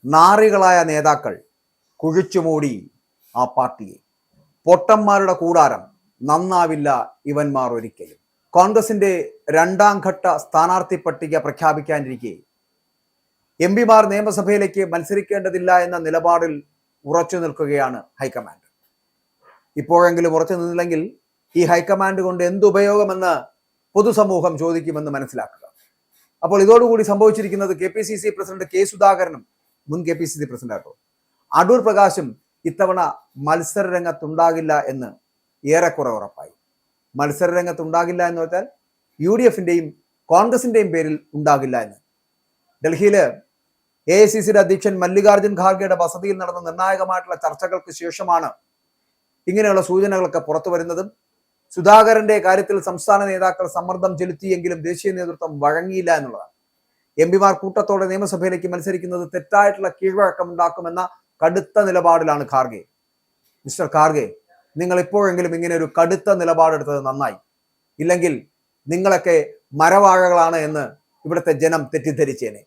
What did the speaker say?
നാറികളായ നേതാക്കൾ കുഴിച്ചുമൂടി ആ പാർട്ടിയെ. പൊട്ടന്മാരുടെ കൂടാരം, നന്നാവില്ല ഇവന്മാർ ഒരിക്കലും. കോൺഗ്രസിന്റെ രണ്ടാം ഘട്ട സ്ഥാനാർത്ഥി പട്ടിക പ്രഖ്യാപിക്കാനിരിക്കെ എം പിമാർ നിയമസഭയിലേക്ക് മത്സരിക്കേണ്ടതില്ല എന്ന നിലപാടിൽ ഉറച്ചു നിൽക്കുകയാണ് ഹൈക്കമാൻഡ്. ഇപ്പോഴെങ്കിലും ഉറച്ചു നിന്നില്ലെങ്കിൽ ഈ ഹൈക്കമാൻഡ് കൊണ്ട് എന്തുപയോഗമെന്ന് പൊതുസമൂഹം ചോദിക്കുമെന്ന് മനസ്സിലാക്കുക. അപ്പോൾ ഇതോടുകൂടി സംഭവിച്ചിരിക്കുന്നത് KPCC പ്രസിഡന്റ് K സുധാകരനും മുൻ KPCC പ്രസിഡന്റാട്ടോ അടൂർ പ്രകാശും ഇത്തവണ മത്സര രംഗത്തുണ്ടാകില്ല എന്ന് ഏറെക്കുറെ ഉറപ്പായി. മത്സര രംഗത്തുണ്ടാകില്ല എന്ന് വെച്ചാൽ UDFന്റെയും കോൺഗ്രസിന്റെയും പേരിൽ ഉണ്ടാകില്ല എന്ന്. ഡൽഹിയില് AICCയുടെ അധ്യക്ഷൻ മല്ലികാർജുൻ ഖാർഗെയുടെ വസതിയിൽ നടന്ന നിർണായകമായിട്ടുള്ള ചർച്ചകൾക്ക് ശേഷമാണ് ഇങ്ങനെയുള്ള സൂചനകളൊക്കെ പുറത്തു വരുന്നതും. സുധാകരന്റെ കാര്യത്തിൽ സംസ്ഥാന നേതാക്കൾ സമ്മർദ്ദം ചെലുത്തിയെങ്കിലും ദേശീയ നേതൃത്വം വഴങ്ങിയില്ല എന്നുള്ളതാണ്. എം പിമാർ കൂട്ടത്തോടെ നിയമസഭയിലേക്ക് മത്സരിക്കുന്നത് തെറ്റായിട്ടുള്ള കീഴ്വഴക്കം ഉണ്ടാക്കുമെന്ന കടുത്ത നിലപാടിലാണ് ഖാർഗെ. മിസ്റ്റർ ഖാർഗെ, നിങ്ങൾ ഇപ്പോഴെങ്കിലും ഇങ്ങനെ ഒരു കടുത്ത നിലപാടെടുത്തത് നന്നായി. ഇല്ലെങ്കിൽ നിങ്ങളൊക്കെ മരവാഴകളാണ് എന്ന് ഇവിടുത്തെ ജനം തെറ്റിദ്ധരിച്ചേനെ.